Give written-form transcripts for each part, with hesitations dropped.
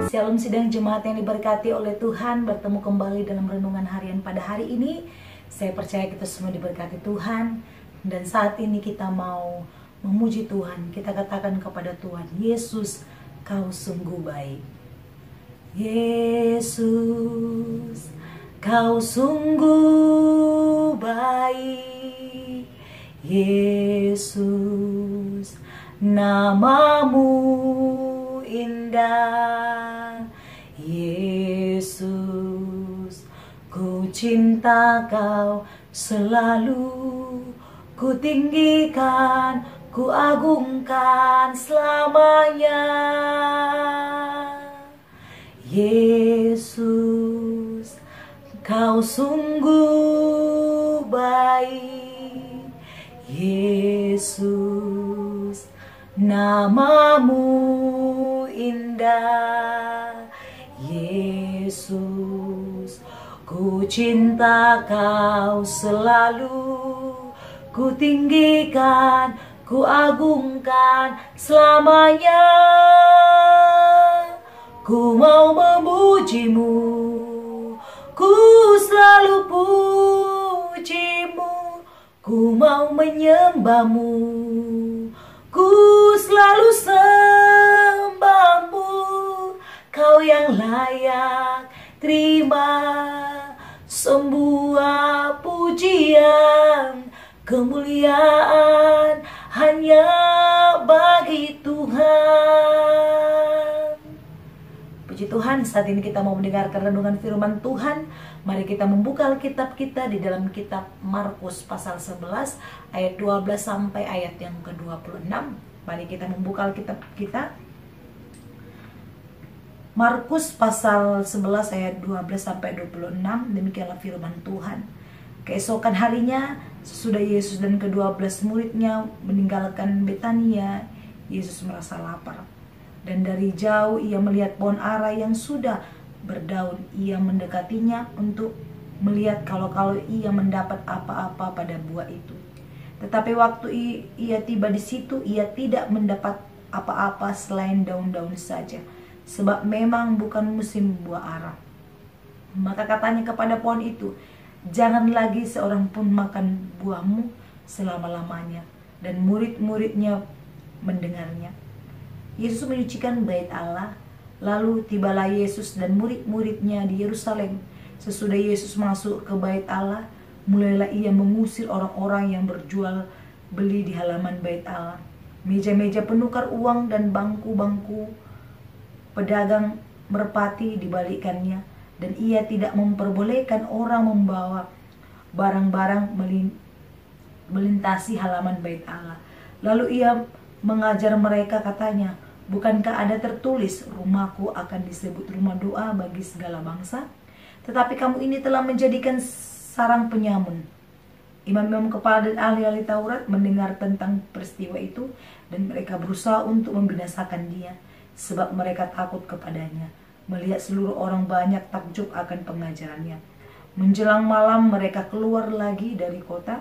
Shalom sidang jemaat yang diberkati oleh Tuhan, bertemu kembali dalam renungan harian pada hari ini. Saya percaya kita semua diberkati Tuhan, dan saat ini kita mau memuji Tuhan. Kita katakan kepada Tuhan, Yesus, Kau sungguh baik. Yesus, Kau sungguh baik. Yesus, namamu indah. Yesus, ku cinta Kau selalu, ku tinggikan, ku agungkan selamanya. Yesus, Kau sungguh baik. Yesus, namamu indah. Yesus, ku cinta Kau selalu, ku tinggikan, ku agungkan selamanya. Ku mau memujimu, ku selalu pujimu, ku mau menyembahmu, ku selalu sembahmu. Kau yang layak terima semua pujian, kemuliaan hanya bagi Tuhan. Puji Tuhan, saat ini kita mau mendengarkan renungan firman Tuhan. Mari kita membuka Alkitab kita di dalam kitab Markus pasal 11 ayat 12 sampai ayat yang ke-26. Mari kita membuka Alkitab kita. Markus pasal 11 ayat 12 sampai 26. Demikianlah firman Tuhan. Keesokan harinya, sesudah Yesus dan ke-12 muridnya meninggalkan Betania, Yesus merasa lapar. Dan dari jauh ia melihat pohon ara yang sudah berdaun. Ia mendekatinya untuk melihat kalau ia mendapat apa-apa pada buah itu. Tetapi waktu ia tiba di situ, ia tidak mendapat apa-apa selain daun-daun saja, sebab memang bukan musim buah ara. Maka katanya kepada pohon itu, jangan lagi seorang pun makan buahmu selama-lamanya. Dan murid-muridnya mendengarnya. Yesus menyucikan bait Allah. Lalu tibalah Yesus dan murid-muridnya di Yerusalem. Sesudah Yesus masuk ke bait Allah, mulailah ia mengusir orang-orang yang berjual beli di halaman bait Allah. Meja-meja penukar uang dan bangku-bangku pedagang merpati dibalikkannya, dan ia tidak memperbolehkan orang membawa barang-barang melintasi halaman bait Allah. Lalu ia mengajar mereka, katanya, bukankah ada tertulis, rumahku akan disebut rumah doa bagi segala bangsa? Tetapi kamu ini telah menjadikan sarang penyamun. Imam-imam kepala dan ahli-ahli Taurat mendengar tentang peristiwa itu, dan mereka berusaha untuk membinasakan dia, sebab mereka takut kepadanya, melihat seluruh orang banyak takjub akan pengajarannya. Menjelang malam mereka keluar lagi dari kota.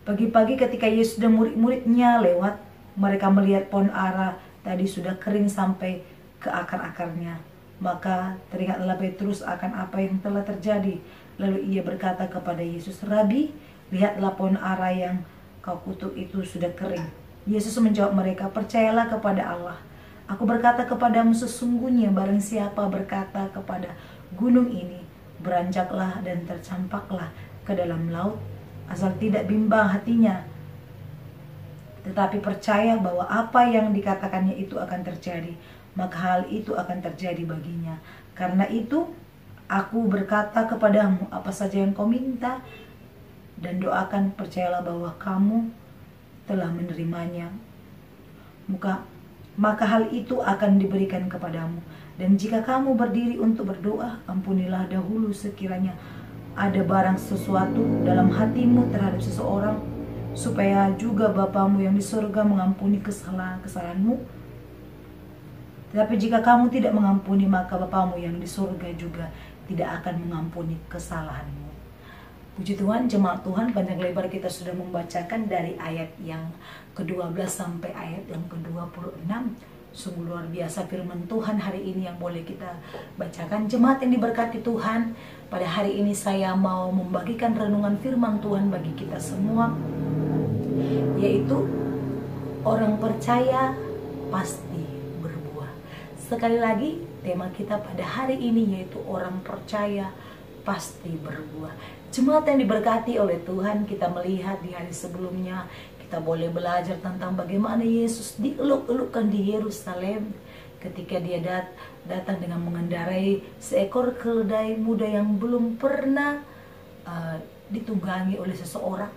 Pagi-pagi ketika Yesus dan murid-muridnya lewat, mereka melihat pohon ara tadi sudah kering sampai ke akar-akarnya. Maka teringatlah Petrus akan apa yang telah terjadi. Lalu ia berkata kepada Yesus, Rabi, lihatlah pohon ara yang kau kutuk itu sudah kering. Yesus menjawab mereka, percayalah kepada Allah. Aku berkata kepadamu, sesungguhnya barang siapa berkata kepada gunung ini, beranjaklah dan tercampaklah ke dalam laut, asal tidak bimbang hatinya, tetapi percaya bahwa apa yang dikatakannya itu akan terjadi, maka hal itu akan terjadi baginya. Karena itu, aku berkata kepadamu, apa saja yang kau minta dan doakan, percayalah bahwa kamu telah menerimanya, maka hal itu akan diberikan kepadamu. Dan jika kamu berdiri untuk berdoa, ampunilah dahulu sekiranya ada barang sesuatu dalam hatimu terhadap seseorang, supaya juga Bapamu yang di surga mengampuni kesalahan-kesalahanmu. Tetapi jika kamu tidak mengampuni, maka Bapamu yang di surga juga tidak akan mengampuni kesalahanmu. Puji Tuhan, jemaat Tuhan, panjang lebar kita sudah membacakan dari ayat yang ke-12 sampai ayat yang ke-26. Sungguh luar biasa firman Tuhan hari ini yang boleh kita bacakan. Jemaat yang diberkati Tuhan, pada hari ini saya mau membagikan renungan firman Tuhan bagi kita semua, yaitu orang percaya pasti berbuah. Sekali lagi, tema kita pada hari ini yaitu orang percaya pasti berbuah. Jemaat yang diberkati oleh Tuhan, kita melihat di hari sebelumnya, kita boleh belajar tentang bagaimana Yesus dieluk-elukkan di Yerusalem ketika dia datang dengan mengendarai seekor keledai muda yang belum pernah ditunggangi oleh seseorang.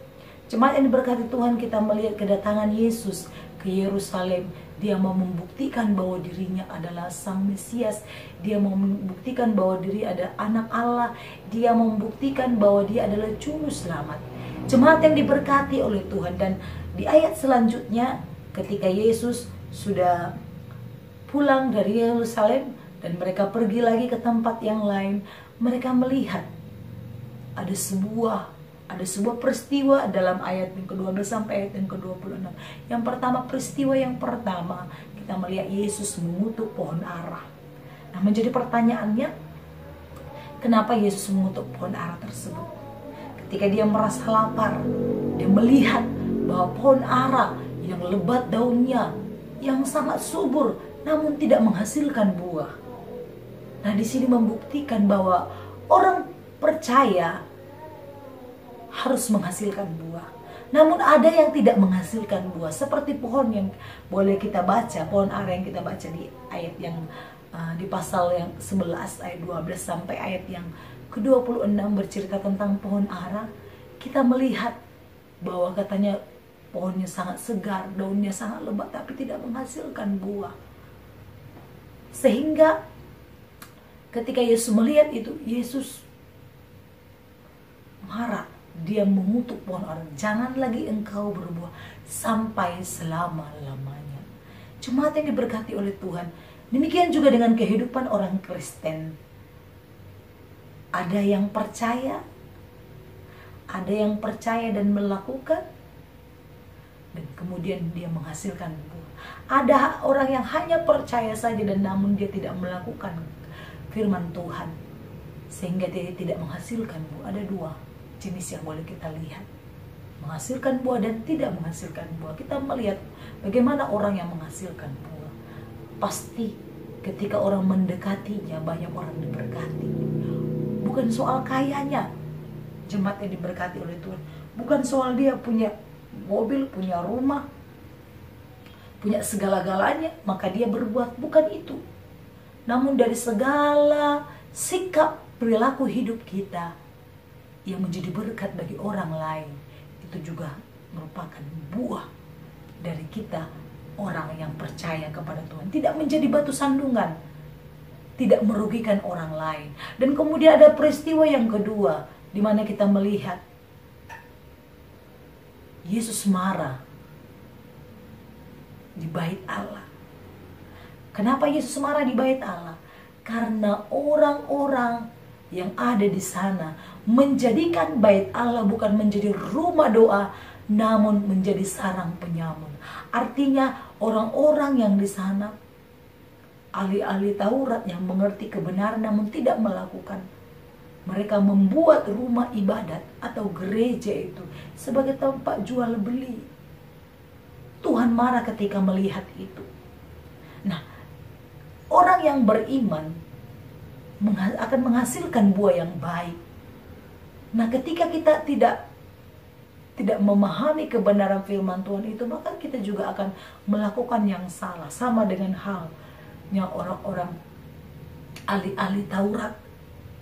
Jemaat yang diberkati Tuhan, kita melihat kedatangan Yesus ke Yerusalem. Dia mau membuktikan bahwa dirinya adalah Sang Mesias. Dia mau membuktikan bahwa diri ada anak Allah. Dia mau membuktikan bahwa dia adalah juru selamat. Jemaat yang diberkati oleh Tuhan, dan di ayat selanjutnya ketika Yesus sudah pulang dari Yerusalem dan mereka pergi lagi ke tempat yang lain, mereka melihat ada sebuah peristiwa dalam ayat yang ke-12 sampai ayat yang ke-26. Yang pertama, peristiwa yang pertama, kita melihat Yesus mengutuk pohon ara. Nah, menjadi pertanyaannya, kenapa Yesus mengutuk pohon ara tersebut? Ketika dia merasa lapar, dia melihat bahwa pohon ara yang lebat daunnya, yang sangat subur, namun tidak menghasilkan buah. Nah, di sini membuktikan bahwa orang percaya harus menghasilkan buah. Namun ada yang tidak menghasilkan buah, seperti pohon yang boleh kita baca, pohon ara yang kita baca di ayat yang di pasal yang 11 ayat 12 sampai ayat yang ke-26 bercerita tentang pohon ara. Kita melihat bahwa katanya pohonnya sangat segar, daunnya sangat lebat, tapi tidak menghasilkan buah. Sehingga ketika Yesus melihat itu, Yesus marah. Dia mengutuk pohon ara, jangan lagi engkau berbuah sampai selama-lamanya. Jemaat yang diberkati oleh Tuhan, demikian juga dengan kehidupan orang Kristen. Ada yang percaya dan melakukan, dan kemudian dia menghasilkan buah. Ada orang yang hanya percaya saja dan namun dia tidak melakukan firman Tuhan, sehingga dia tidak menghasilkan buah. Ada dua jenis yang boleh kita lihat, menghasilkan buah dan tidak menghasilkan buah. Kita melihat bagaimana orang yang menghasilkan buah. Pasti ketika orang mendekatinya, banyak orang diberkati. Bukan soal kayanya, jemaat yang diberkati oleh Tuhan. Bukan soal dia punya mobil, punya rumah, punya segala-galanya, maka dia berbuat. Bukan itu. Namun dari segala sikap perilaku hidup kita yang menjadi berkat bagi orang lain, itu juga merupakan buah dari kita, orang yang percaya kepada Tuhan. Tidak menjadi batu sandungan, tidak merugikan orang lain. Dan kemudian ada peristiwa yang kedua, di mana kita melihat Yesus marah di bait Allah. Kenapa Yesus marah di bait Allah? Karena orang-orang yang ada di sana menjadikan bait Allah bukan menjadi rumah doa, namun menjadi sarang penyamun. Artinya orang-orang yang di sana, ahli-ahli Taurat yang mengerti kebenaran namun tidak melakukan. Mereka membuat rumah ibadat atau gereja itu sebagai tempat jual beli. Tuhan marah ketika melihat itu. Nah, orang yang beriman akan menghasilkan buah yang baik. Nah, ketika kita tidak memahami kebenaran firman Tuhan itu, maka kita juga akan melakukan yang salah. Sama dengan halnya orang-orang ahli-ahli Taurat.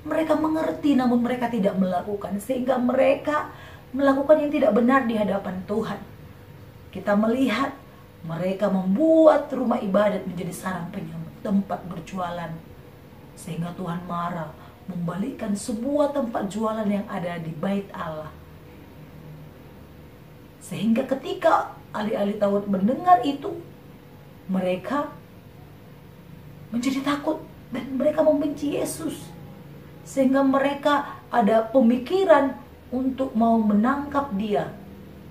Mereka mengerti namun mereka tidak melakukan, sehingga mereka melakukan yang tidak benar di hadapan Tuhan. Kita melihat mereka membuat rumah ibadat menjadi sarang penyamun, tempat berjualan, sehingga Tuhan marah, membalikkan sebuah tempat jualan yang ada di bait Allah. Sehingga ketika ahli-ahli Taurat mendengar itu, mereka menjadi takut dan mereka membenci Yesus. Sehingga mereka ada pemikiran untuk mau menangkap dia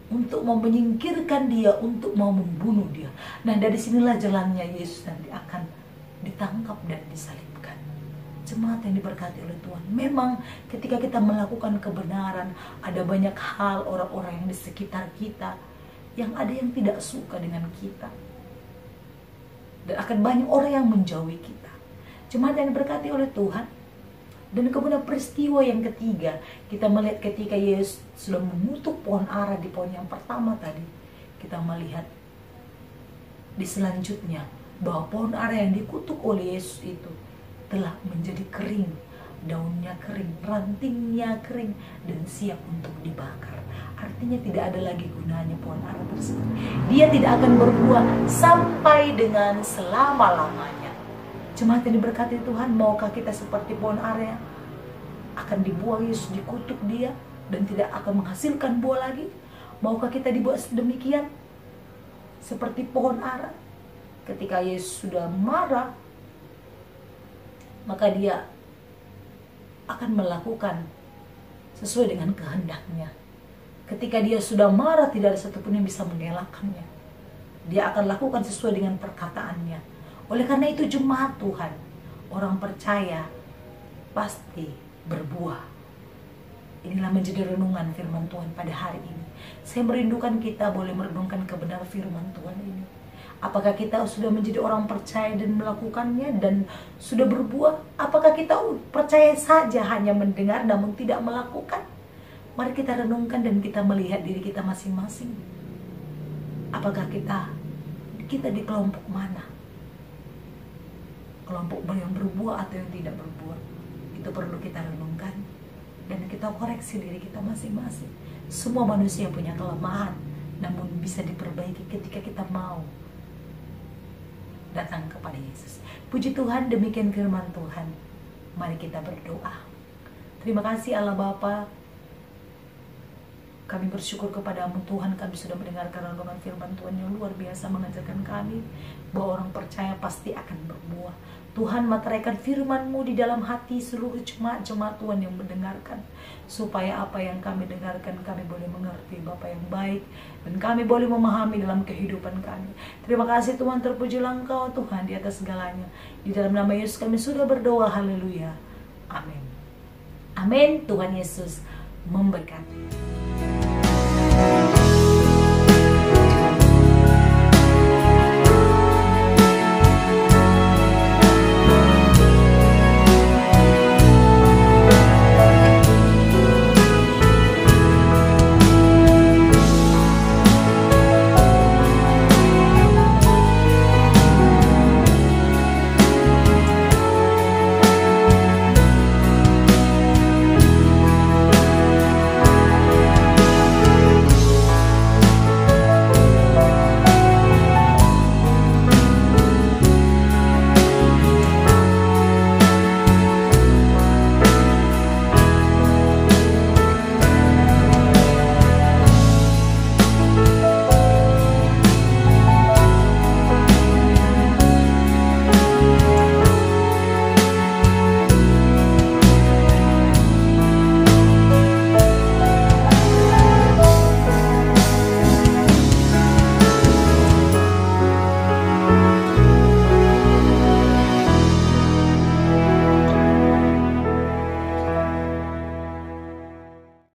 untuk mau menyingkirkan dia, untuk mau membunuh dia. Nah, dari sinilah jalannya Yesus nanti akan ditangkap dan disalibkan. Jemaat yang diberkati oleh Tuhan, memang ketika kita melakukan kebenaran, ada banyak hal orang-orang yang di sekitar kita yang ada yang tidak suka dengan kita, dan akan banyak orang yang menjauhi kita. Jemaat yang diberkati oleh Tuhan, dan kemudian peristiwa yang ketiga, kita melihat ketika Yesus sudah mengutuk pohon ara di pohon yang pertama tadi, kita melihat di selanjutnya bahwa pohon ara yang dikutuk oleh Yesus itu telah menjadi kering, daunnya kering, rantingnya kering, dan siap untuk dibakar. Artinya tidak ada lagi gunanya pohon ara tersebut. Dia tidak akan berbuah sampai dengan selama-lamanya. Jemaat yang diberkati Tuhan, maukah kita seperti pohon ara yang akan dibuang Yesus, dikutuk dia dan tidak akan menghasilkan buah lagi? Maukah kita dibuat sedemikian seperti pohon ara? Ketika Yesus sudah marah, maka dia akan melakukan sesuai dengan kehendaknya. Ketika dia sudah marah, tidak ada satupun yang bisa mengelakkannya. Dia akan lakukan sesuai dengan perkataannya. Oleh karena itu, jemaat Tuhan, orang percaya pasti berbuah. Inilah menjadi renungan firman Tuhan pada hari ini. Saya merindukan kita boleh merenungkan kebenaran firman Tuhan ini. Apakah kita sudah menjadi orang percaya dan melakukannya dan sudah berbuah? Apakah kita percaya saja hanya mendengar namun tidak melakukan? Mari kita renungkan dan kita melihat diri kita masing-masing. Apakah kita di kelompok mana? Kelompok yang berbuah atau yang tidak berbuah? Itu perlu kita renungkan dan kita koreksi diri kita masing-masing. Semua manusia punya kelemahan, namun bisa diperbaiki ketika kita mau datang kepada Yesus. Puji Tuhan, demikian firman Tuhan. Mari kita berdoa. Terima kasih Allah Bapa. Kami bersyukur kepadamu Tuhan, kami sudah mendengarkan renungan firman Tuhan yang luar biasa mengajarkan kami bahwa orang percaya pasti akan berbuah. Tuhan, materaikan firman-Mu di dalam hati seluruh jemaat-jemaat Tuhan yang mendengarkan, supaya apa yang kami dengarkan kami boleh mengerti Bapa yang baik, dan kami boleh memahami dalam kehidupan kami. Terima kasih Tuhan, terpujilah Engkau Tuhan di atas segalanya. Di dalam nama Yesus kami sudah berdoa, haleluya, amin. Amin. Tuhan Yesus memberkati.